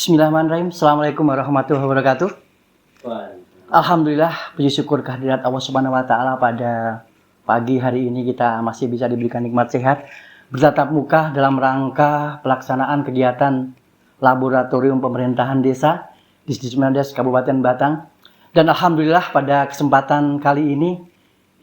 Bismillahirrahmanirrahim. Assalamualaikum warahmatullahi wabarakatuh. Alhamdulillah, puji syukur kehadirat Allah Subhanahu wa taala pada pagi hari ini kita masih bisa diberikan nikmat sehat bertatap muka dalam rangka pelaksanaan kegiatan laboratorium pemerintahan desa di Dismendes Kabupaten Batang. Dan alhamdulillah pada kesempatan kali ini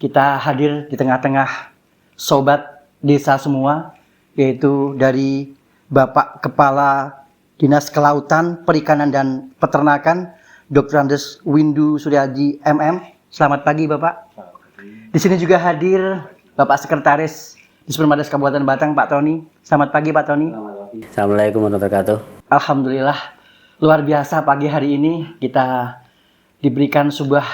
kita hadir di tengah-tengah sobat desa semua, yaitu dari Bapak Kepala Dinas Kelautan, Perikanan dan Peternakan, Dr. Andes Windu Suryaji MM. Selamat pagi Bapak. Di sini juga hadir Bapak Sekretaris Dismendes Kabupaten Batang, Pak Tony. Selamat pagi Pak Tony. Assalamualaikum warahmatullahi wabarakatuh. Alhamdulillah, luar biasa pagi hari ini kita diberikan sebuah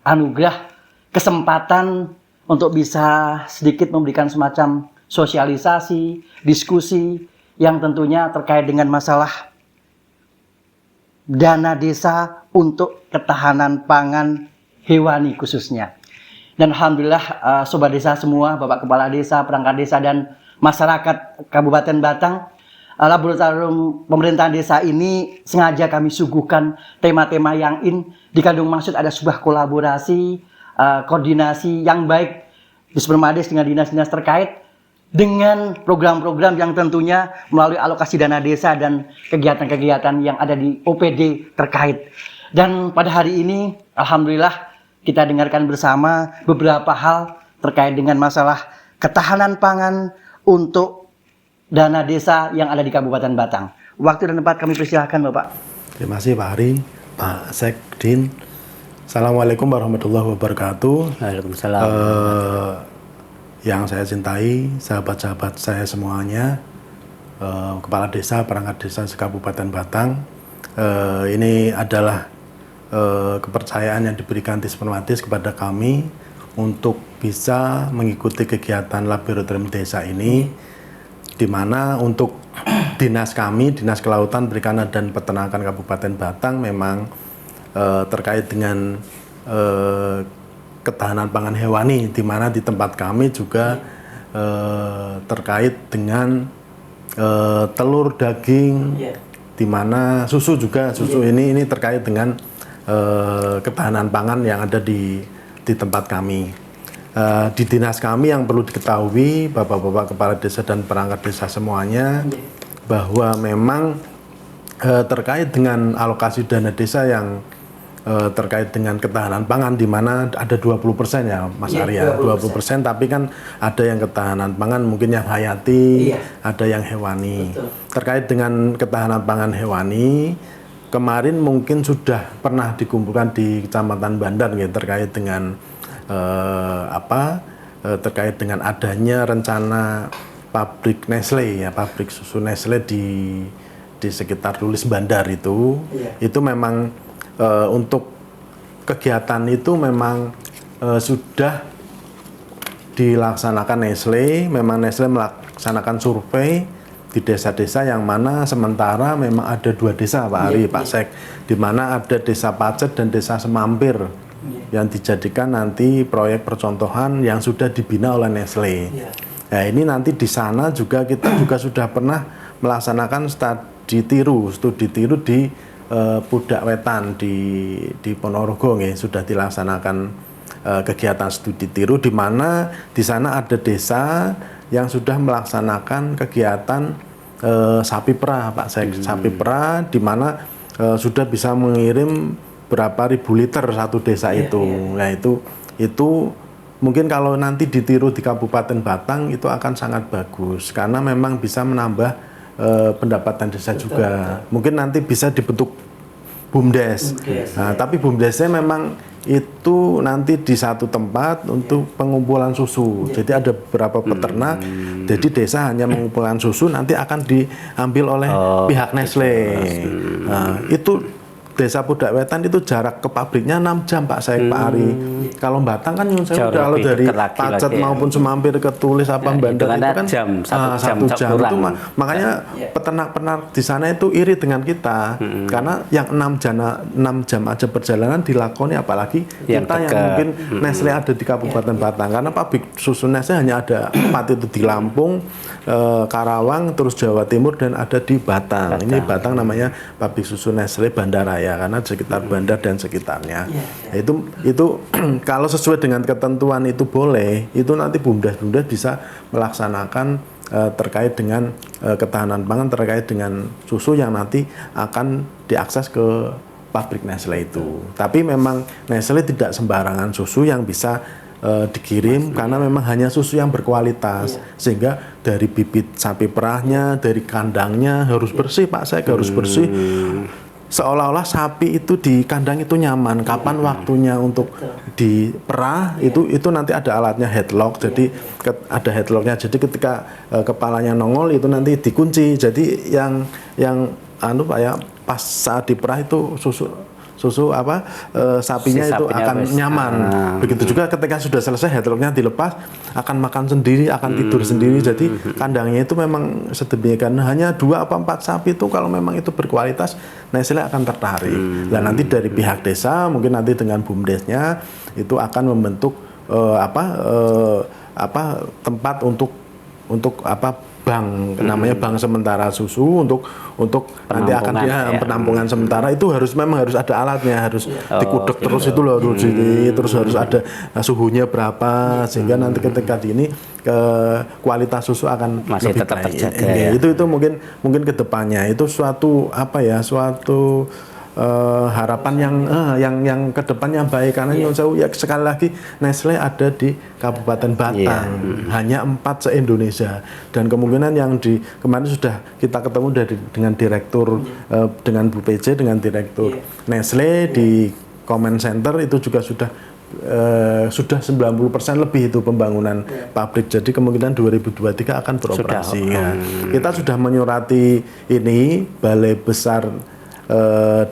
anugerah, kesempatan untuk bisa sedikit memberikan semacam sosialisasi, diskusi yang tentunya terkait dengan masalah dana desa untuk ketahanan pangan hewani khususnya. Dan alhamdulillah sobat desa semua, Bapak Kepala Desa, perangkat desa dan masyarakat Kabupaten Batang, laboratorium pemerintahan desa ini sengaja kami suguhkan tema-tema yang dikandung maksud ada sebuah kolaborasi, koordinasi yang baik Dismendes dengan dinas-dinas terkait dengan program-program yang tentunya melalui alokasi dana desa dan kegiatan-kegiatan yang ada di OPD terkait. Dan pada hari ini, alhamdulillah kita dengarkan bersama beberapa hal terkait dengan masalah ketahanan pangan untuk dana desa yang ada di Kabupaten Batang. Waktu dan tempat kami persilahkan Bapak. Terima kasih Pak Ari, Pak Sekdin. Assalamualaikum warahmatullahi wabarakatuh. Waalaikumsalam. Yang saya cintai, sahabat-sahabat saya semuanya, Kepala Desa, Perangkat Desa Kabupaten Batang, ini adalah kepercayaan yang diberikan Dismendes kepada kami untuk bisa mengikuti kegiatan laboratorium desa ini, di mana untuk dinas kami, Dinas Kelautan, Perikanan dan Peternakan Kabupaten Batang memang terkait dengan ketahanan pangan hewani, di mana di tempat kami juga terkait dengan telur, daging, di mana susu juga, ini terkait dengan ketahanan pangan yang ada di tempat kami. Di dinas kami yang perlu diketahui Bapak-bapak Kepala Desa dan Perangkat Desa semuanya, bahwa memang terkait dengan alokasi dana desa yang terkait dengan ketahanan pangan, di mana ada 20% ya Mas Arya, 20%, tapi kan ada yang ketahanan pangan mungkin yang hayati, ada yang hewani. Betul. Terkait dengan ketahanan pangan hewani, kemarin mungkin sudah pernah dikumpulkan di Kecamatan Bandar ya, terkait dengan terkait dengan adanya rencana pabrik Nestle ya, pabrik susu Nestle di sekitar Tulis Bandar itu. Itu memang untuk kegiatan itu memang sudah dilaksanakan Nestle. Memang Nestle melaksanakan survei di desa-desa yang mana sementara memang ada 2 desa Pak Ari, Pak Sek, di mana ada Desa Pacet dan Desa Semampir yang dijadikan nanti proyek percontohan yang sudah dibina oleh Nestle. Nah ini nanti di sana juga kita juga sudah pernah melaksanakan studi tiru di Pudak Wetan di Ponorogo ya, sudah dilaksanakan kegiatan studi tiru, di mana di sana ada desa yang sudah melaksanakan kegiatan sapi perah Pak Sek, sapi perah, di mana sudah bisa mengirim berapa ribu liter satu desa itu. Nah itu mungkin kalau nanti ditiru di Kabupaten Batang itu akan sangat bagus, karena memang bisa menambah pendapatan desa juga. Mungkin nanti bisa dibentuk BUMDes. Nah, tapi BUMDesnya memang itu nanti di satu tempat untuk pengumpulan susu. Jadi ada beberapa peternak. Jadi desa hanya mengumpulkan susu, nanti akan diambil oleh pihak Nestle. Nah, itu Desa Pudak Wetan itu jarak ke pabriknya 6 jam Pak Saik, Pak Ari. Kalau Batang kan saya kalau dari Pacet maupun Semampir ke Tulis Bandar itu kan jam, 1 jam itu makanya peternak-peternak di sana itu iri dengan kita, karena yang 6 jam aja perjalanan dilakoni, apalagi kita yang mungkin Nestle ada di Kabupaten Batang, karena pabrik susu Nestle hanya ada 4 itu di Lampung, Karawang, terus Jawa Timur, dan ada di Batang. Ini Batang namanya pabrik susu Nestle Bandaraya karena sekitar bandar dan sekitarnya. Itu kalau sesuai dengan ketentuan itu boleh, itu nanti BUMDes bisa melaksanakan terkait dengan ketahanan pangan, terkait dengan susu yang nanti akan diakses ke pabrik Nestle itu. Tapi memang Nestle tidak sembarangan susu yang bisa dikirim karena memang hanya susu yang berkualitas, sehingga dari bibit sapi perahnya, dari kandangnya harus bersih Pak Sek, harus bersih, seolah-olah sapi itu di kandang itu nyaman. Kapan waktunya untuk diperah itu nanti ada alatnya headlock, jadi ada headlocknya, jadi ketika kepalanya nongol itu nanti dikunci, jadi yang Pak ya, pas saat diperah itu sapinya itu akan nyaman. Begitu juga ketika sudah selesai headlocknya dilepas, akan makan sendiri, akan tidur sendiri. Jadi kandangnya itu memang sedemikian. Hanya 2 atau 4 sapi itu kalau memang itu berkualitas, Nestle akan tertarik. Dan nanti dari pihak desa, mungkin nanti dengan BUMDesnya itu akan membentuk tempat untuk bank, namanya bank sementara susu untuk nanti akan penampungan sementara. Itu memang harus ada alatnya, harus dikudek terus itu loh, terus harus ada suhunya berapa, sehingga nanti ketika ini kualitas susu akan masih lebih tetap baik. terjaga ya. Itu mungkin kedepannya itu suatu harapan yang kedepannya baik, karena ya sekali lagi Nestle ada di Kabupaten Batang, hanya 4 se-Indonesia, dan kemungkinan yang kemarin sudah kita ketemu dengan direktur dengan Bu PJ, dengan direktur Nestle di Comment Center, itu juga sudah 90% lebih itu pembangunan pabrik. Jadi kemungkinan 2023 akan beroperasi. Kita sudah menyurati ini Balai Besar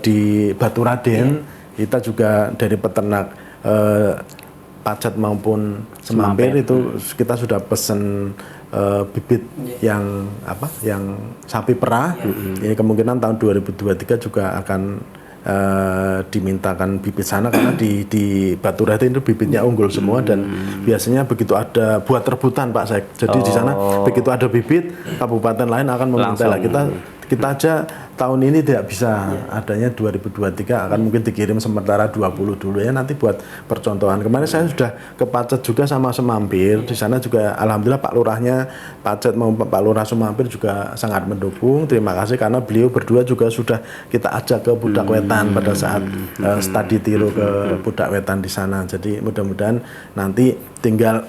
di Baturaden. Kita juga dari peternak Pacet maupun Semampir itu kita sudah pesen bibit yang sapi perah. Ini kemungkinan tahun 2023 juga akan dimintakan bibit sana, karena di Baturaden itu bibitnya unggul semua, dan biasanya begitu ada buat rebutan Pak Sek. Jadi di sana begitu ada bibit, kabupaten lain akan meminta lah. Kita aja tahun ini tidak bisa, adanya 2023 akan mungkin dikirim sementara 20 dulu ya, nanti buat percontohan. Kemarin saya sudah ke Pacet juga sama Semampir, di sana juga alhamdulillah Pak Lurahnya Pacet maupun Pak Lurah Semampir juga sangat mendukung. Terima kasih, karena beliau berdua juga sudah kita ajak ke Pudak Wetan pada saat studi tiru ke Pudak Wetan di sana. Jadi mudah-mudahan nanti tinggal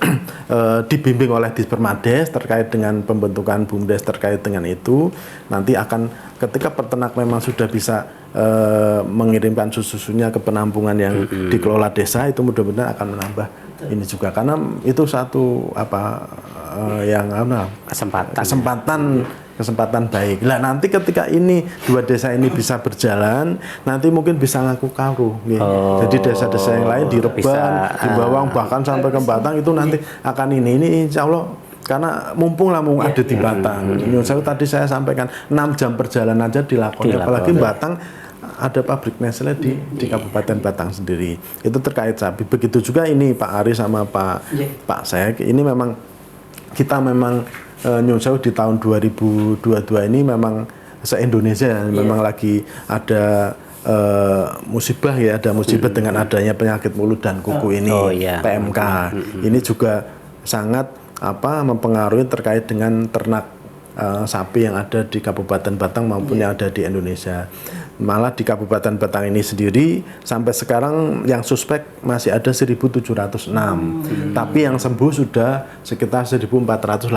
dibimbing oleh Dispermades terkait dengan pembentukan BUMDes terkait dengan itu. Nanti akan ketika peternak memang sudah bisa mengirimkan susunya ke penampungan yang dikelola desa, itu mudah-mudahan akan menambah ini juga, karena itu satu kesempatan baik. Nah, nanti ketika ini 2 desa ini bisa berjalan, nanti mungkin bisa ngaku karu. Jadi desa-desa yang lain di Reban, di Bawang, bahkan sampai ke Batang itu nanti akan ini insya Allah, karena mumpung ada di Batang. Tadi saya sampaikan 6 jam perjalanan aja dilakoni, apalagi Batang ada pabrik Nestle di Kabupaten Batang sendiri. Itu terkait sapi. Begitu juga ini Pak Ari sama Pak Sek. Ini memang kita Nyun Sewu di tahun 2022 ini memang se-Indonesia memang lagi ada musibah ya, ada musibah dengan adanya penyakit mulut dan kuku ini, PMK. Ini juga sangat mempengaruhi terkait dengan ternak sapi yang ada di Kabupaten Batang maupun yang ada di Indonesia. Malah di Kabupaten Batang ini sendiri sampai sekarang yang suspek masih ada 1.706, tapi yang sembuh sudah sekitar 1.485.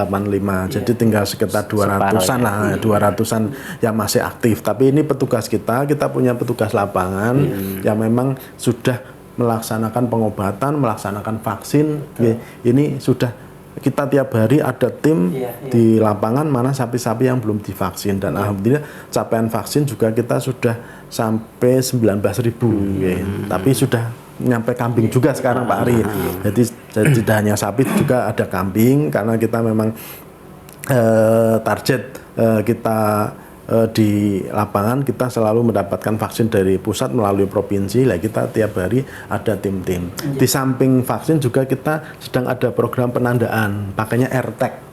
Jadi tinggal sekitar 200-an lah, 200-an yang masih aktif. Tapi ini petugas kita punya petugas lapangan yang memang sudah melaksanakan pengobatan, melaksanakan vaksin. Ini sudah, kita tiap hari ada tim di lapangan mana sapi-sapi yang belum divaksin, dan alhamdulillah capaian vaksin juga kita sudah sampai 19.000. Tapi sudah nyampe kambing juga sekarang Pak Ari. Jadi tidak hanya sapi, juga ada kambing, karena kita memang target kita di lapangan kita selalu mendapatkan vaksin dari pusat melalui provinsi. Lah kita tiap hari ada tim-tim. Di samping vaksin juga kita sedang ada program penandaan, pakainya AirTag.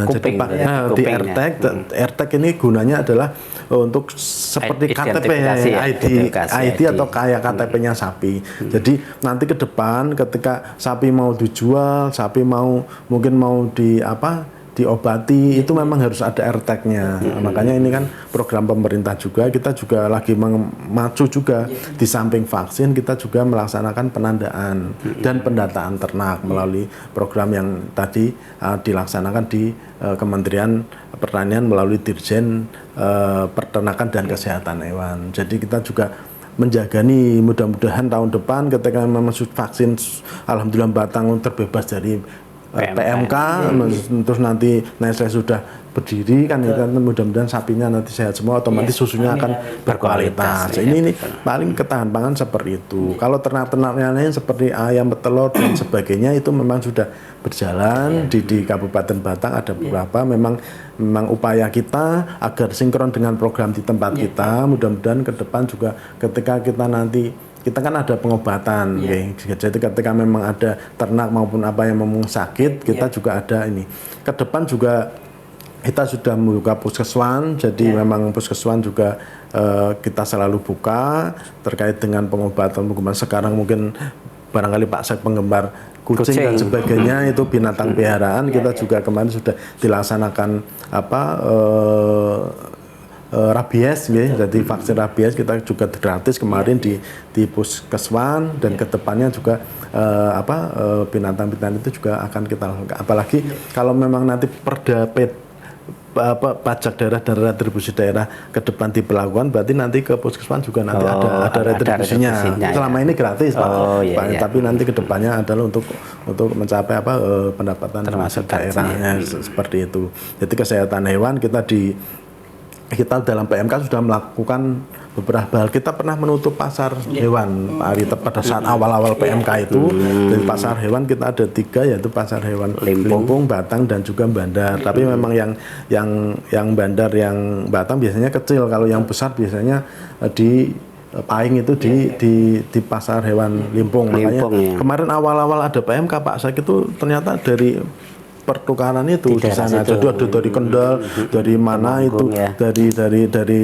kuping, jadi ya, di kupingnya. AirTag ini gunanya adalah untuk seperti KTP Identifikasi ya, identifikasi ID atau kayak KTP-nya sapi. Jadi nanti ke depan ketika sapi mau dijual, sapi mungkin mau diobati, itu memang harus ada AirTag-nya. Makanya ini kan program pemerintah juga, kita juga lagi memacu juga di samping vaksin, kita juga melaksanakan penandaan dan pendataan ternak melalui program yang tadi dilaksanakan di Kementerian Pertanian melalui Dirjen Peternakan dan Kesehatan Hewan. Jadi kita juga menjaga nih, mudah-mudahan tahun depan ketika memang vaksin alhamdulillah Batang terbebas dari PMK, terus nanti Nestle sudah berdiri kan, ya kan, mudah-mudahan sapinya nanti sehat semua, otomatis susunya akan berkualitas. Ini paling ketahanan pangan seperti itu. Kalau ternak-ternak yang lain seperti ayam, petelur dan sebagainya itu memang sudah berjalan di Kabupaten Batang, ada beberapa memang upaya kita agar sinkron dengan program di tempat kita. Mudah-mudahan ke depan juga ketika kita kan ada pengobatan, jadi ketika memang ada ternak maupun apa yang memang sakit, kita juga ada ini. Ke depan juga kita sudah membuka puskeswan, jadi memang puskeswan juga kita selalu buka terkait dengan pengobatan. Sekarang mungkin barangkali Pak Sek penggemar kucing dan sebagainya, itu binatang peliharaan, kita juga kemarin sudah dilaksanakan rabies, jadi vaksin rabies kita juga gratis kemarin di puskeswan, dan kedepannya juga binatang-binatang itu juga akan kita lakukan. Apalagi kalau memang nanti pajak daerah dan retribusi daerah ke depan diberlakukan, berarti nanti ke puskeswan juga nanti ada retribusinya. Selama ini gratis, Pak. Tapi nanti ke depannya adalah untuk mencapai pendapatan termasuk daerahnya seperti itu. Jadi kesehatan hewan kita dalam PMK sudah melakukan beberapa hal. Kita pernah menutup pasar hewan, Pak Ari, pada saat awal-awal PMK itu. Dari pasar hewan kita ada 3, yaitu pasar hewan Limpung, Batang, dan juga Bandar. Tapi memang yang Bandar, yang Batang biasanya kecil. Kalau yang besar biasanya di Paing itu di pasar hewan Limpung. Makanya kemarin awal-awal ada PMK, Pak Sek, itu ternyata dari pertukaran itu di sana, jadi ada dari Kendal, dari mana itu, dari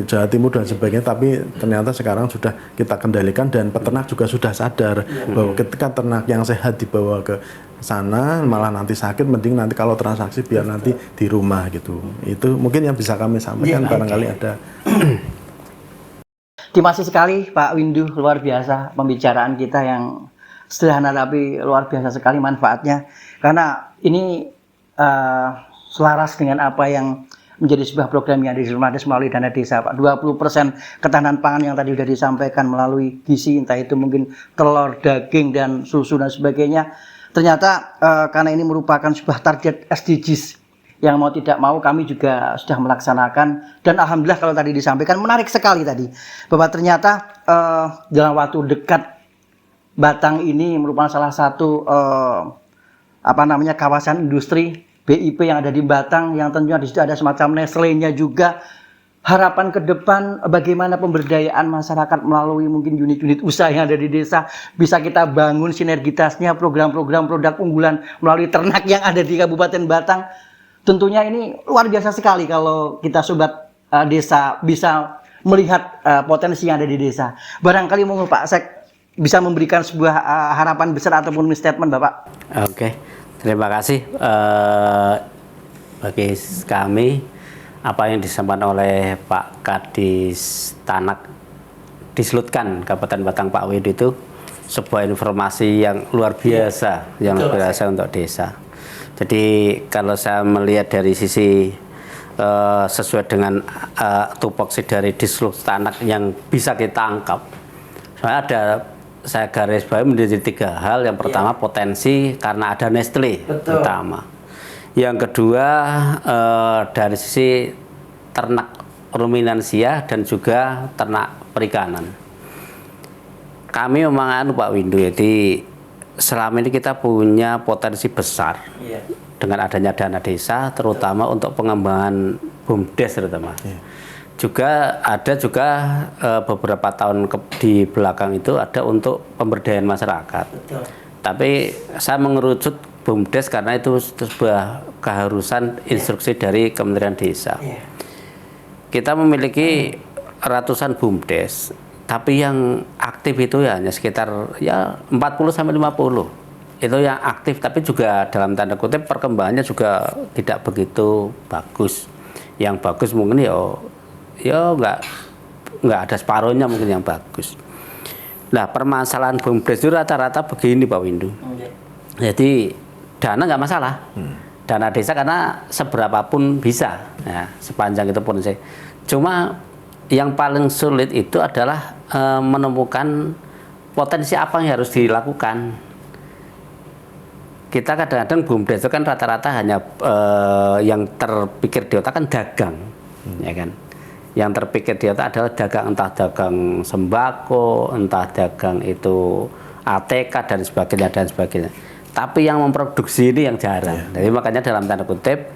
Jawa Timur dan sebagainya. Tapi ternyata sekarang sudah kita kendalikan, dan peternak juga sudah sadar bahwa ketika ternak yang sehat dibawa ke sana malah nanti sakit, mending nanti kalau transaksi biar nanti di rumah gitu. Itu mungkin yang bisa kami sampaikan, barangkali ada. Terima kasih sekali Pak Windu, luar biasa pembicaraan kita yang sederhana tapi luar biasa sekali manfaatnya, karena ini selaras dengan apa yang menjadi sebuah program yang direalisasikan melalui dana desa, Pak. 20% ketahanan pangan yang tadi sudah disampaikan melalui gizi, entah itu mungkin telur, daging, dan susu dan sebagainya. Ternyata karena ini merupakan sebuah target SDGs yang mau tidak mau kami juga sudah melaksanakan, dan alhamdulillah kalau tadi disampaikan menarik sekali tadi bahwa ternyata dalam waktu dekat Batang ini merupakan salah satu kawasan industri BIP yang ada di Batang, yang tentunya di situ ada semacam Nestle-nya juga. Harapan ke depan bagaimana pemberdayaan masyarakat melalui mungkin unit-unit usaha yang ada di desa bisa kita bangun sinergitasnya, program-program produk unggulan melalui ternak yang ada di Kabupaten Batang. Tentunya ini luar biasa sekali kalau kita sobat desa bisa melihat potensi yang ada di desa. Barangkali monggo Pak Sek bisa memberikan sebuah harapan besar ataupun statement Bapak. Oke. Terima kasih. Bagi kami, apa yang disampaikan oleh Pak Kadis Tanak Dislutkan Kabupaten Batang Pak Windu itu sebuah informasi yang luar biasa, yang luar biasa untuk desa. Jadi kalau saya melihat dari sisi sesuai dengan tupoksi dari Dislutkan Tanak yang bisa kita angkap, saya garis bawahi menjadi 3 hal. Yang pertama potensi karena ada Nestle pertama. Yang kedua dari sisi ternak ruminansia dan juga ternak perikanan. Kami memang Pak Windu, jadi selama ini kita punya potensi besar dengan adanya dana desa, terutama untuk pengembangan BUMDes terutama. Juga ada beberapa tahun di belakang itu ada untuk pemberdayaan masyarakat. Tapi saya mengerucut BUMDes karena itu sebuah keharusan instruksi dari Kementerian Desa. Kita memiliki ratusan BUMDes, tapi yang aktif itu ya hanya sekitar ya 40 sampai 50. Itu yang aktif, tapi juga dalam tanda kutip perkembangannya juga tidak begitu bagus. Yang bagus mungkin ya nggak ada separuhnya mungkin yang bagus. Nah, permasalahan BUMDes itu rata-rata begini Pak Windu. Jadi dana nggak masalah, dana desa karena seberapapun bisa, ya, sepanjang itu pun saya. Cuma yang paling sulit itu adalah menemukan potensi apa yang harus dilakukan. Kita kadang-kadang BUMDes itu kan rata-rata hanya yang terpikir di otak kan dagang, ya kan. Yang terpikir di otak adalah dagang, entah dagang sembako, entah dagang itu ATK dan sebagainya. Tapi yang memproduksi ini yang jarang. Jadi makanya dalam tanda kutip,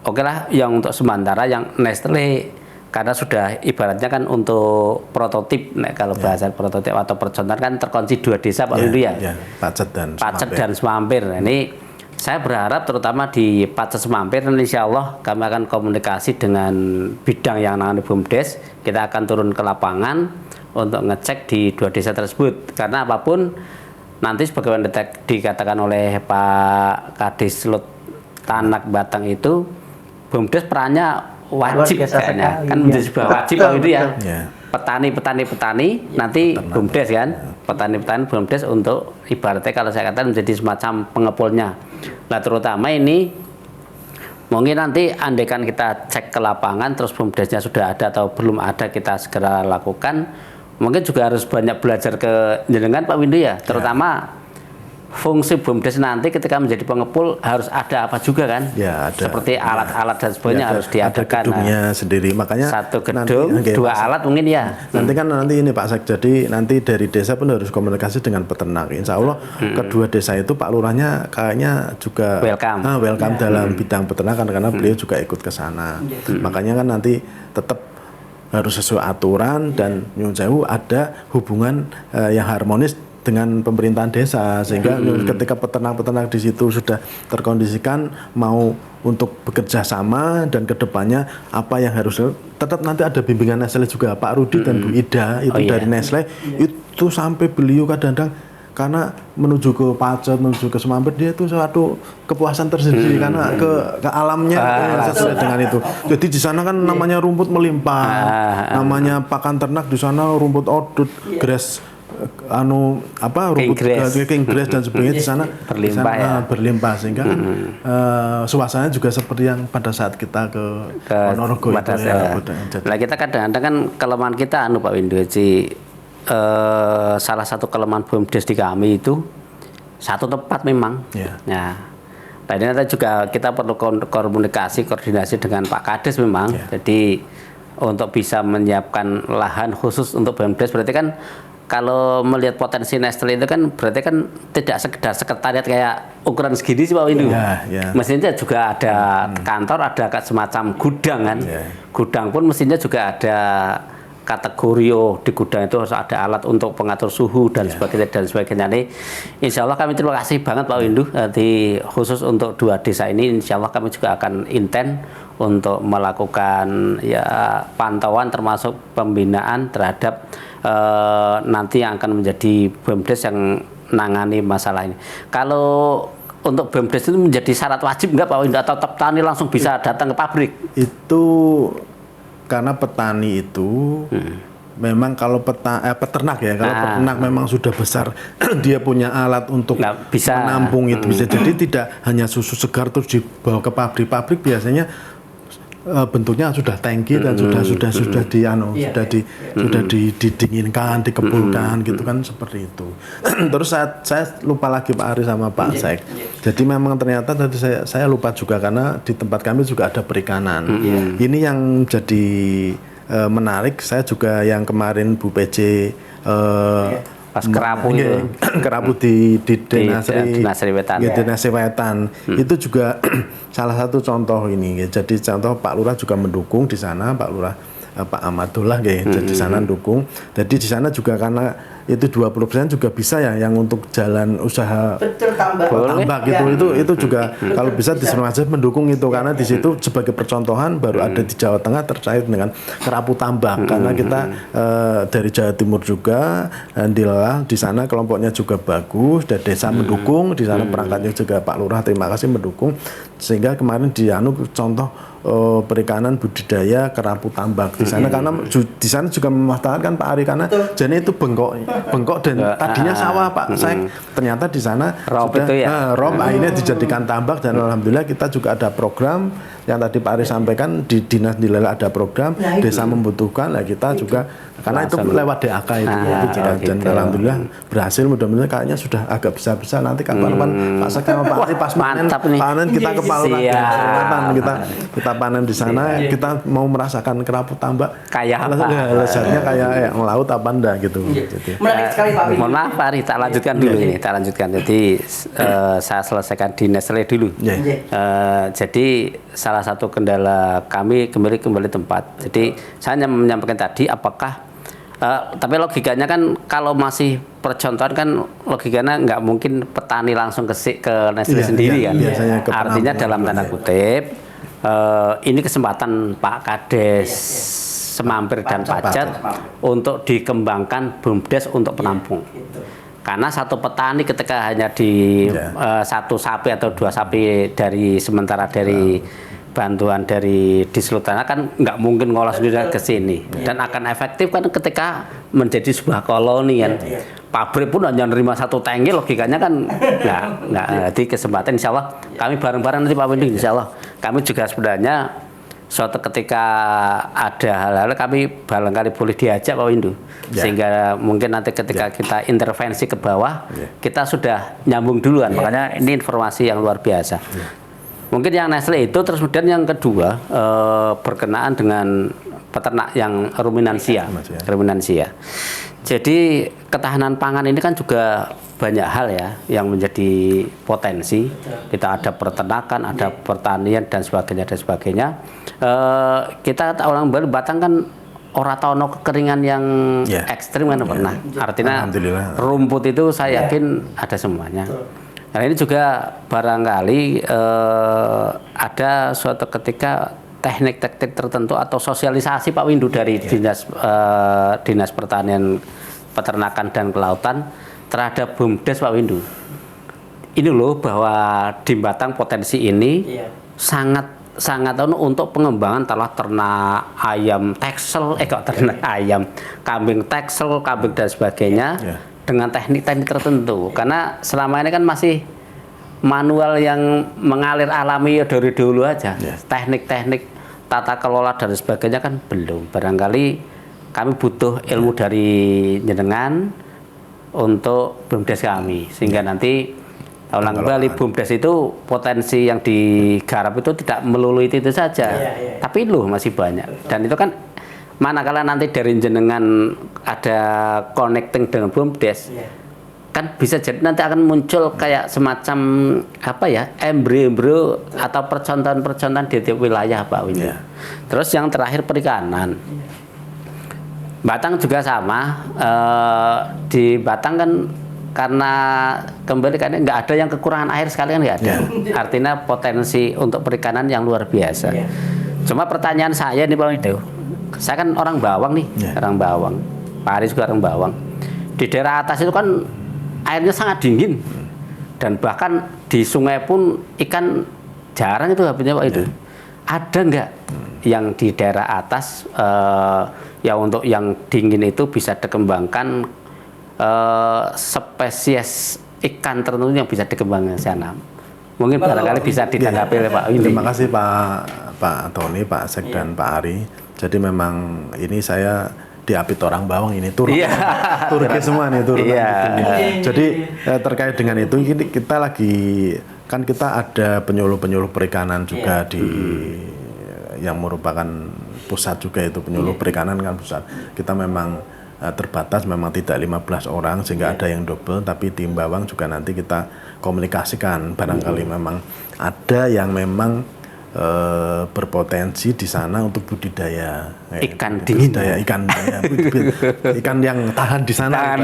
oke lah yang untuk sementara yang Nestle karena sudah ibaratnya kan untuk prototip, kalau bahasa prototip atau percontohan kan terkunci 2 desa Pak Windu ya. Pacet dan Semampir. Nah, ini saya berharap terutama di Pacet Semampir, insya Allah kami akan komunikasi dengan bidang yang menangani BUMDes. Kita akan turun ke lapangan untuk ngecek di 2 desa tersebut. Karena apapun nanti sebagaimana dikatakan oleh Pak Kadis Lut Tanak Batang itu, BUMDes perannya wajib kayaknya, kan menjadi sebuah wajib kalau itu ya. Petani nanti BUMDes kan, petani BUMDes untuk ibaratnya kalau saya katakan menjadi semacam pengepulnya. Nah terutama ini mungkin nanti andaikan kita cek ke lapangan terus BUMDesnya sudah ada atau belum ada, kita segera lakukan. Mungkin juga harus banyak belajar ke jenengan Pak Windu ya, terutama fungsi BUMDes nanti ketika menjadi pengepul harus ada apa juga kan? Ya, ada. Seperti alat-alat dan sebagainya harus diadakan. Ada gedungnya sendiri, makanya satu gedung, nanti, 2 alat mungkin ya. Nanti kan ini Pak Sek, jadi nanti dari desa pun harus komunikasi dengan peternak. Insya Allah kedua desa itu Pak Lurahnya kayaknya juga welcome dalam bidang peternakan karena beliau juga ikut ke sana. Makanya kan nanti tetap harus sesuai aturan dan nyuwun sewu ada hubungan yang harmonis dengan pemerintahan desa, sehingga ketika peternak-peternak di situ sudah terkondisikan mau untuk bekerja sama dan kedepannya apa yang harus, tetap nanti ada bimbingan Nestle juga Pak Rudi dan Bu Ida itu dari Nestle itu sampai beliau kadang-kadang karena menuju ke Pacet, menuju ke Semampir dia itu suatu kepuasan tersendiri karena ke alamnya sesuai dengan itu. Jadi di sana kan namanya rumput melimpah, namanya pakan ternak di sana rumput odut, grass rumput king grass dan sebagainya di sana berlimpah sehingga suasananya juga seperti yang pada saat kita ke Ponorogo itu ya. Nah kita kadang-kadang kan kelemahan kita Pak Windu salah satu kelemahan BUMDes di kami itu satu tempat memang. Nah ini nanti juga kita perlu komunikasi koordinasi dengan Pak Kades memang. Jadi untuk bisa menyiapkan lahan khusus untuk BUMDes berarti kan kalau melihat potensi Nestle itu kan berarti kan tidak sekedar sekretariat kayak ukuran segini sih Pak Windu. Mestinya juga ada kantor, ada semacam gudang kan. Gudang pun mestinya juga ada kategori di gudang itu harus ada alat untuk pengatur suhu dan sebagainya. Nih, insya Allah kami terima kasih banget Pak Windu. Nanti khusus untuk 2 desa ini, insya Allah kami juga akan intent untuk melakukan ya pantauan termasuk pembinaan terhadap nanti yang akan menjadi BUMDes yang menangani masalah ini. Kalau untuk BUMDes itu menjadi syarat wajib nggak Pak Windu atau petani langsung bisa datang ke pabrik? Itu karena petani itu memang kalau peternak ya, kalau peternak memang sudah besar dia punya alat untuk menampung itu bisa. Jadi tidak hanya susu segar terus dibawa ke pabrik biasanya bentuknya sudah tangki dan sudah didinginkan, dikepulkan gitu kan seperti itu. Terus saya lupa lagi Pak Ari sama Pak Sek. Jadi memang ternyata tadi saya lupa juga karena di tempat kami juga ada perikanan. Ini yang jadi menarik. Saya juga yang kemarin Bu PJ pas kerapu di Dinasri Wetan. Itu juga salah satu contoh ini. Jadi contoh Pak Lurah juga mendukung di sana, Pak Lurah Pak Amadullah nggih, di sana dukung. Jadi di sana juga karena itu 20% juga bisa ya yang untuk jalan usaha Betul, tambak. tambak gitu, itu juga kalau bisa di Sriwijaya mendukung itu, karena di situ sebagai percontohan baru ada di Jawa Tengah terkait dengan kerapu tambak, karena kita dari Jawa Timur juga, alhamdulillah di sana kelompoknya juga bagus dan desa mendukung, di sana perangkatnya juga Pak Lurah terima kasih mendukung, sehingga kemarin di contoh perikanan budidaya kerapu tambak di sana, karena di sana juga memanfaatkan Pak Ari, karena jadi itu bengkok dan tadinya sawah Pak saya ternyata di sana Rob sudah itu ya? rob akhirnya dijadikan tambak, dan alhamdulillah kita juga ada program yang tadi Pak Ari sampaikan di Dinas Nilai ada program desa membutuhkan, lah kita juga karena itu lewat DAK itu, dan alhamdulillah berhasil, mudah-mudahan kayaknya sudah agak besar-besar, nanti kapan-kapan Pak Sek sama Pak Ari pas panen kita ke Paluran, kita panen di sana, kita mau merasakan kerapu tambak Kayak apa? lezatnya kayak yang laut apa enggak gitu. Menarik sekali Pak Windu. Mohon maaf Pak Ari, tak lanjutkan dulu ini, tak lanjutkan. Jadi saya selesaikan di Nestle dulu. Jadi salah satu kendala kami kembali tempat. Jadi saya hanya menyampaikan tadi apakah tapi logikanya kan kalau masih percontohan kan logikanya nggak mungkin petani langsung ke Nestle sendiri kan. Artinya dalam tanda kutip ini kesempatan Pak Kades Semampir dan Pacet untuk dikembangkan BUMDes untuk penampung. Karena satu petani ketika hanya di satu sapi atau dua sapi dari sementara dari bantuan dari Dislutanah kan nggak mungkin ngolah sendiri ke sini, dan akan efektif kan ketika menjadi sebuah koloni kan. Pabrik pun hanya menerima satu tangki, logikanya kan nggak. Jadi kesempatan insya Allah kami bareng-bareng nanti Pak Windu, insya Allah kami juga sebenarnya suatu ketika ada hal-hal kami barangkali boleh diajak Pak Windu, sehingga mungkin nanti ketika kita intervensi ke bawah kita sudah nyambung duluan, makanya ini informasi yang luar biasa. Mungkin yang Nestle itu, terus kemudian yang kedua berkenaan dengan peternak yang ruminansia. Jadi ketahanan pangan ini kan juga banyak hal ya yang menjadi potensi. Kita ada peternakan, ada pertanian dan sebagainya. Kita orang Bali Batang kan ora tahu kekeringan yang ekstrim kan pernah. Artinya rumput itu saya yakin ada semuanya. Nah ini juga barangkali ada suatu ketika teknik-teknik tertentu atau sosialisasi Pak Windu dari Dinas Pertanian, Peternakan dan Kelautan terhadap BUMDes Pak Windu. Ini loh bahwa di Batang potensi ini sangat untuk pengembangan ternak ayam teksel, kambing teksel, kambing dan sebagainya. Dengan teknik-teknik tertentu, karena selama ini kan masih manual yang mengalir alami dari dulu aja, teknik-teknik tata kelola dan sebagainya kan belum. Barangkali kami butuh ilmu dari jenengan untuk BUMDes kami, sehingga nanti ulang kembali BUMDes itu potensi yang digarap itu tidak melulu itu saja, tapi loh masih banyak, dan itu kan manakala nanti dari jenengan ada connecting dengan BUMDes, kan bisa jadi nanti akan muncul kayak semacam embrio atau percontohan di tiap wilayah Pak Windu. Terus yang terakhir perikanan, Batang juga sama. Di Batang kan karena kembali kan nggak ada yang kekurangan air sekali kan nggak ada. Artinya potensi untuk perikanan yang luar biasa. Cuma pertanyaan saya nih Pak Windu. Saya kan orang Bawang nih, orang Bawang. Pak Ari juga orang Bawang. Di daerah atas itu kan airnya sangat dingin, dan bahkan di sungai pun ikan jarang itu habisnya Pak itu. Ada nggak yang di daerah atas ya untuk yang dingin itu bisa dikembangkan spesies ikan tertentu yang bisa dikembangkan sana? Mungkin barangkali bisa ditanggapi oleh Pak Windu. Terima kasih Pak Tony, Pak Sek dan Pak Ari. Jadi memang ini saya diapit orang Bawang ini turun ke semua nih turun. Jadi terkait dengan itu kita lagi kan kita ada penyuluh perikanan juga di yang merupakan pusat juga, itu penyuluh perikanan kan pusat. Kita memang terbatas, memang tidak 15 orang sehingga ada yang double, tapi tim Bawang juga nanti kita komunikasikan, barangkali memang ada yang memang berpotensi di sana untuk budidaya Ikan dingin. budidaya ikan ya, ikan yang tahan di sana. Tahan,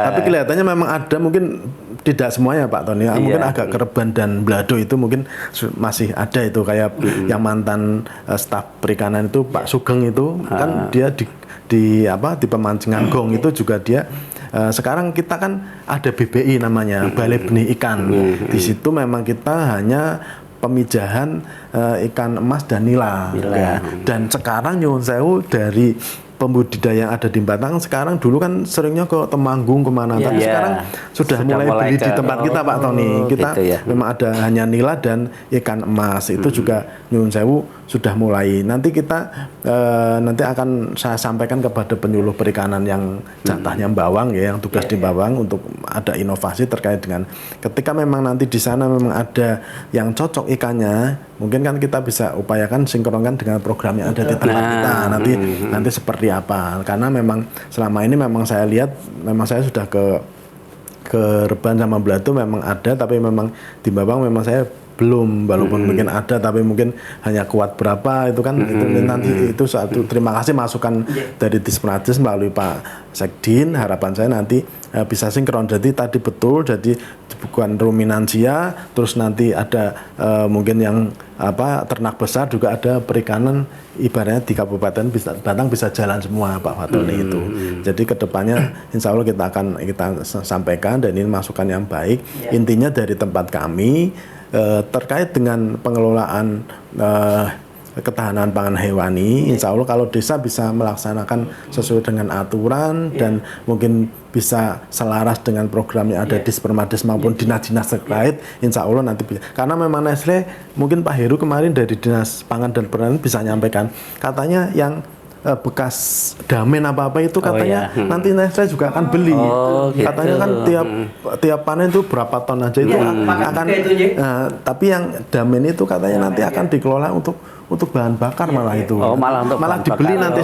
Tapi kelihatannya memang ada, mungkin tidak semuanya Pak Tony. Mungkin agak Kereban dan Blado itu mungkin masih ada itu, kayak yang mantan staf perikanan itu Pak Sugeng itu kan dia di pemancingan Gong itu juga dia. Sekarang kita kan ada BBI namanya, Balai Benih Ikan. Di situ memang kita hanya pemijahan ikan emas dan nila. Ya. Dan sekarang nyuwun sewu dari pembudidaya yang ada di Batang, sekarang dulu kan seringnya ke Temanggung kemana, tapi sekarang sudah mulai beli di tempat kita Pak Tony. Kita gitu memang ada hanya nila dan ikan emas, itu juga nyuwun sewu sudah mulai. Nanti kita nanti akan saya sampaikan kepada penyuluh perikanan yang jatahnya bawang ya, yang tugas di bawang, untuk ada inovasi terkait dengan ketika memang nanti di sana memang ada yang cocok ikannya, mungkin kan kita bisa upayakan sinkronkan dengan program yang ada di tempat kita nanti seperti apa. Karena memang selama ini memang saya lihat, memang saya sudah ke Reban sama Blado memang ada, tapi memang di Bawang memang saya belum, walaupun mungkin ada tapi mungkin hanya kuat berapa itu kan itu nanti itu satu. Terima kasih masukan dari Dispenadis melalui Pak Sekdin, harapan saya nanti bisa sinkron. Jadi tadi betul, jadi bukan ruminansia, terus nanti ada mungkin yang ternak besar, juga ada perikanan, ibaratnya di Kabupaten Batang bisa jalan semua Pak Fatoni itu. Jadi kedepannya insya Allah kita sampaikan, dan ini masukan yang baik. Intinya dari tempat kami terkait dengan pengelolaan ketahanan pangan hewani, insya Allah kalau desa bisa melaksanakan sesuai dengan aturan dan mungkin bisa selaras dengan program yang ada di Dispermades maupun dinas-dinas terkait, insya Allah nanti bisa. Karena memang Nestle, mungkin Pak Heru kemarin dari Dinas Pangan dan Pertanian bisa nyampaikan, katanya yang bekas damen apa-apa itu katanya nanti Nestle juga akan beli. Gitu. Katanya kan tiap panen itu berapa ton aja itu akan tapi yang damen itu katanya nanti akan dikelola untuk bahan bakar malah itu. Malah dibeli nanti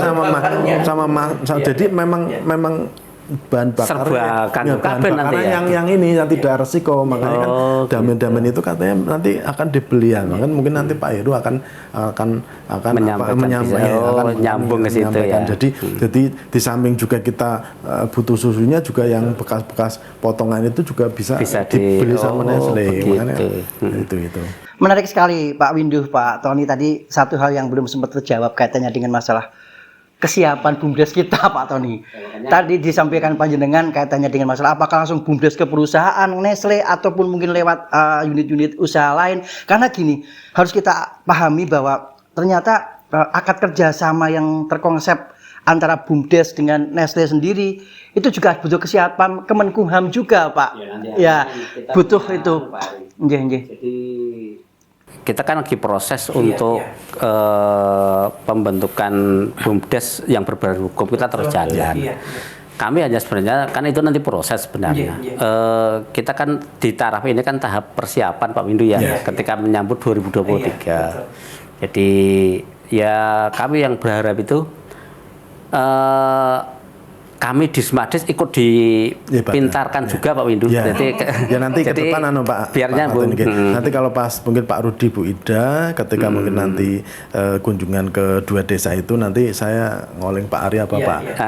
sama jadi memang bahan bakar yang ini yang tidak resiko, makanya kan damen-damen itu katanya nanti akan dibeli ya. Kan mungkin nanti Pak Heru akan nyambung ke situ ya. Jadi di samping juga kita butuh susunya juga, yang bekas-bekas potongan itu juga bisa dibeli sama Nestle. Makanya itu. Menarik sekali Pak Windu, Pak Tony, tadi satu hal yang belum sempat terjawab kaitannya dengan masalah kesiapan BUMDes kita Pak Tony. Tadi disampaikan panjenengan kaitannya dengan masalah apakah langsung BUMDes ke perusahaan Nestle ataupun mungkin lewat unit-unit usaha lain. Karena gini, harus kita pahami bahwa ternyata akad kerjasama yang terkonsep antara BUMDes dengan Nestle sendiri itu juga butuh kesiapan Kemenkumham juga Pak. Ya, butuh itu. Jadi kita kan lagi proses untuk pembentukan BUMDes yang berbadan hukum, kita terus jalan. Kami hanya sebenarnya kan itu nanti proses sebenarnya. Kita kan di taraf ini kan tahap persiapan Pak Windu ya, ketika menyambut 2023. Jadi ya kami yang berharap itu kami di Dispenadis ikut dipintarkan juga Pak Windu. Jadi nanti ke depan Pak. Biar nyambung. Nanti kalau pas mungkin Pak Rudi, Bu Ida, ketika mungkin nanti kunjungan ke dua desa itu, nanti saya ngoling Pak Arya Pak.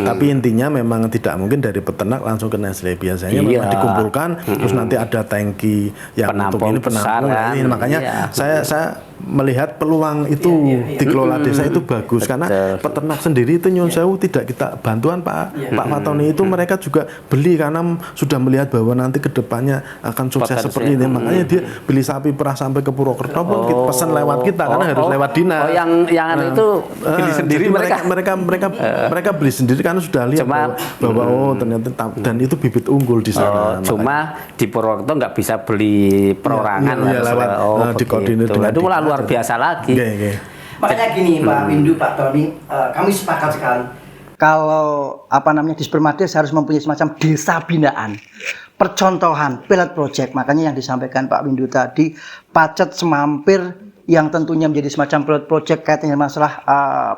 Tapi intinya memang tidak mungkin dari peternak langsung ke Nestle. Biasanya memang dikumpulkan, terus nanti ada tangki yang untuk ini penampung. Makanya saya melihat peluang itu dikelola desa itu bagus. Karena peternak sendiri itu nyuwun sewu tidak kita bantuan Pak Fatoni itu, mereka juga beli karena sudah melihat bahwa nanti kedepannya akan sukses seperti ini. Makanya dia beli sapi perah sampai ke Purwokerto pun kita pesan lewat kita, karena harus lewat dinas. Yang itu beli sendiri mereka beli sendiri karena sudah lihat bahwa ternyata dan itu bibit unggul di sana. Cuma di Purwokerto nggak bisa beli perorangan lewat dikoordinir dengan itu malah luar biasa lagi. Makanya gini Pak Windu, Pak Tony, kami sepakat sekali. Kalau Dispermades harus mempunyai semacam desa binaan, percontohan, pilot project. Makanya yang disampaikan Pak Windu tadi, Pacet Semampir yang tentunya menjadi semacam pilot project kaitannya masalah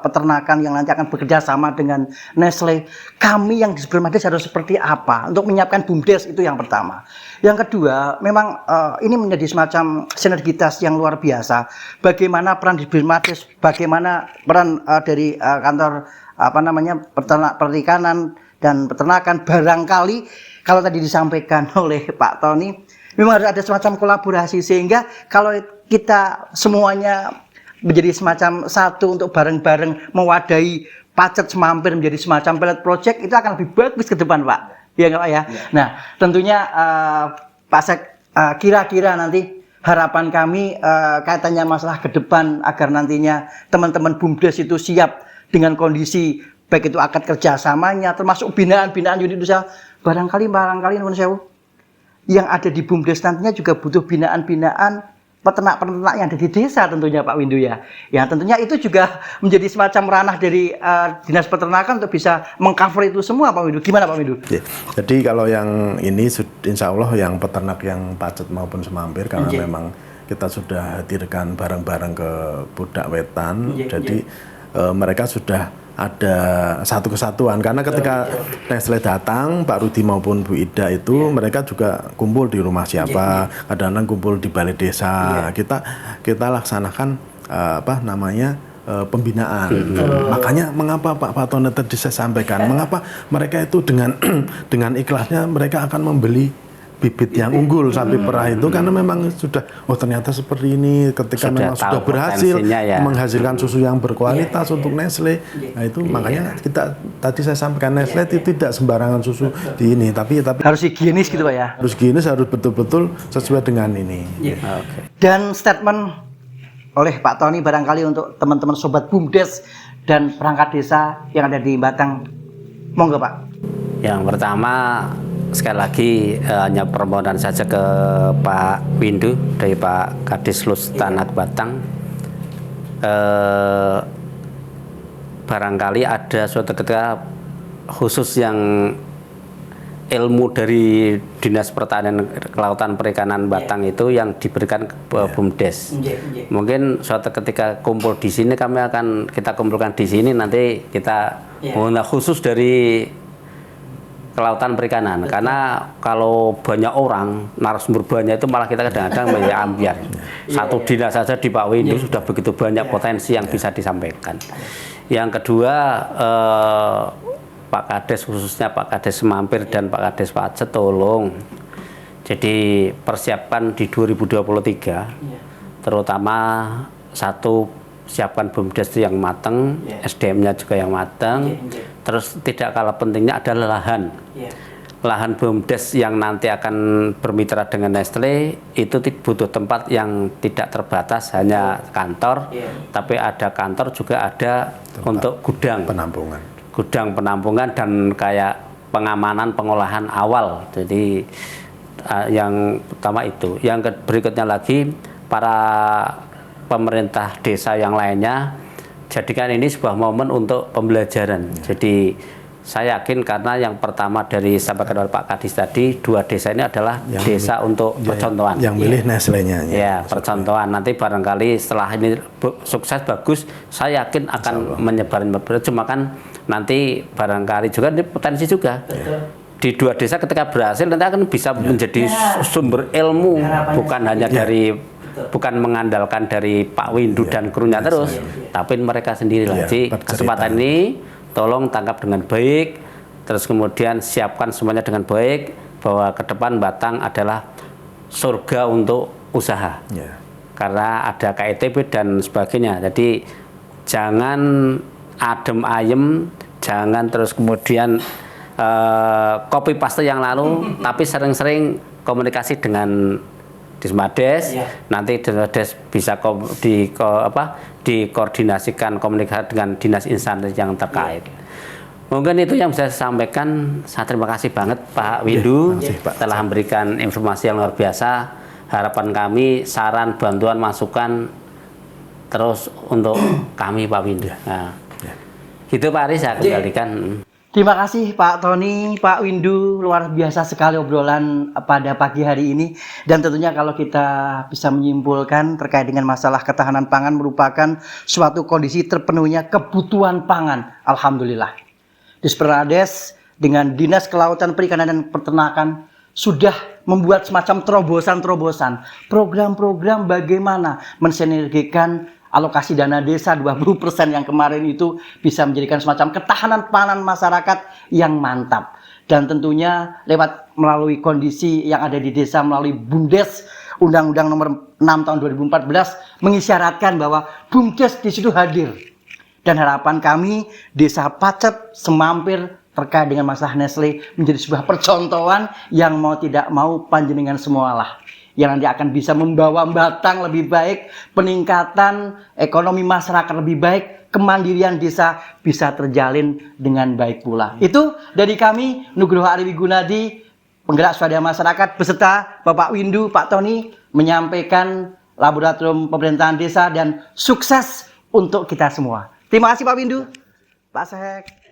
peternakan yang nanti akan bekerja sama dengan Nestle. Kami yang di Bermades harus seperti apa untuk menyiapkan BUMDes, itu yang pertama. Yang kedua, memang ini menjadi semacam sinergitas yang luar biasa. Bagaimana peran di Bermades, bagaimana peran dari kantor perikanan dan peternakan, barangkali kalau tadi disampaikan oleh Pak Tony, memang harus ada semacam kolaborasi sehingga kalau kita semuanya menjadi semacam satu untuk bareng-bareng mewadahi Pacet Semampir menjadi semacam pilot project, itu akan lebih bagus ke depan, Pak. Ya nggak Pak ya? Nah, tentunya Pak Sek, kira-kira nanti harapan kami kaitannya masalah ke depan agar nantinya teman-teman BUMDes itu siap dengan kondisi baik itu akad kerjasamanya, termasuk binaan-binaan unit usaha. Barangkali nuwun sewu, yang ada di BUMDes nantinya juga butuh binaan-binaan peternak-peternak yang ada di desa tentunya Pak Windu ya. Ya tentunya itu juga menjadi semacam ranah dari Dinas Peternakan untuk bisa mengcover itu semua Pak Windu. Gimana Pak Windu? Ya, jadi kalau yang ini insya Allah yang peternak yang Pacet maupun Semampir, karena memang kita sudah hadirkan barang-barang ke Pudak Wetan, jadi mereka sudah ada satu kesatuan, karena ketika Nestle datang, Pak Rudi maupun Bu Ida itu mereka juga kumpul di rumah siapa, kadang-kadang kumpul di balai desa. Kita laksanakan pembinaan. Makanya mengapa Pak Tony tadi saya sampaikan, mengapa mereka itu dengan ikhlasnya mereka akan membeli bibit yang unggul sapi perah itu, karena memang sudah ternyata seperti ini, ketika memang sudah berhasil menghasilkan susu yang berkualitas untuk Nestle. Nah itu makanya kita tadi saya sampaikan, Nestle itu tidak sembarangan susu di ini, tapi harus higienis gitu Pak ya. Harus higienis, harus betul-betul sesuai dengan ini. Dan statement oleh Pak Tony barangkali untuk teman-teman sobat BUMDes dan perangkat desa yang ada di Batang, monggo Pak. Yang pertama, sekali lagi hanya permohonan saja ke Pak Windu dari Pak Kadis Lustanak Batang. Barangkali ada suatu ketika khusus yang ilmu dari Dinas Pertanian Kelautan Perikanan Batang itu yang diberikan ke BUMDes. Mungkin suatu ketika kumpul di sini kita kumpulkan di sini, nanti kita khusus dari kelautan perikanan, karena kalau banyak orang narasumber banyak itu malah kita kadang-kadang menjadi ambiar. Satu dinas saja di Pak Windu sudah begitu banyak potensi yang bisa disampaikan. Yang kedua, Pak Kades, khususnya Pak Kades Semampir dan Pak Kades Pacet, tolong jadi persiapkan di 2023 terutama satu, siapkan BUMDes yang matang, SDM-nya juga yang matang. Terus tidak kalah pentingnya adalah lahan. Lahan BUMDes yang nanti akan bermitra dengan Nestle itu butuh tempat yang tidak terbatas hanya kantor, tapi ada kantor juga ada tempat untuk gudang penampungan dan kayak pengamanan pengolahan awal. Jadi yang pertama itu. Yang berikutnya lagi, para pemerintah desa yang lainnya, jadikan ini sebuah momen untuk pembelajaran. Jadi saya yakin, karena yang pertama dari sampaikan oleh Pak Kadis tadi, 2 desa ini adalah desa untuk percontohan. Yang milih Nestle-nya. Percontohan. Nanti barangkali setelah ini sukses bagus, saya yakin akan menyebar. Cuma kan nanti barangkali juga ini potensi juga. Di 2 desa ketika berhasil nanti akan bisa menjadi sumber ilmu, bukan hanya bukan mengandalkan dari Pak Windu dan krunya terus, tapi mereka sendiri. Jadi kesempatan ini tolong tangkap dengan baik, terus kemudian siapkan semuanya dengan baik, bahwa ke depan Batang adalah surga untuk usaha. Karena ada KITP dan sebagainya. Jadi jangan adem ayem, jangan terus kemudian copy paste yang lalu, tapi sering-sering komunikasi dengan Dismades, nanti Dismades bisa dikoordinasikan komunikasi dengan dinas instansi yang terkait. Mungkin itu yang bisa saya sampaikan. Saya terima kasih banget Pak Windu telah memberikan informasi yang luar biasa. Harapan kami, saran, bantuan, masukan terus untuk kami Pak Windu. Nah, gitu Pak Aris, saya kembalikan. Terima kasih Pak Tony, Pak Windu, luar biasa sekali obrolan pada pagi hari ini. Dan tentunya kalau kita bisa menyimpulkan terkait dengan masalah ketahanan pangan merupakan suatu kondisi terpenuhnya kebutuhan pangan. Alhamdulillah. Disperades dengan Dinas Kelautan Perikanan dan Peternakan sudah membuat semacam terobosan-terobosan, program-program bagaimana mensinergikan alokasi dana desa 20% yang kemarin itu bisa menjadikan semacam ketahanan pangan masyarakat yang mantap. Dan tentunya melalui kondisi yang ada di desa melalui BUMDes Undang-Undang Nomor 6 Tahun 2014 mengisyaratkan bahwa BUMDes di situ hadir. Dan harapan kami Desa Pacet Semampir terkait dengan masalah Nestle menjadi sebuah percontohan yang mau tidak mau panjenengan semualah yang nanti akan bisa membawa Batang lebih baik, peningkatan ekonomi masyarakat lebih baik, kemandirian desa bisa terjalin dengan baik pula. Itu dari kami, Nugroho Ariwi Gunadi, penggerak swadaya masyarakat, beserta Bapak Windu, Pak Tony, menyampaikan Laboratorium Pemerintahan Desa dan sukses untuk kita semua. Terima kasih Pak Windu, Pak Sek.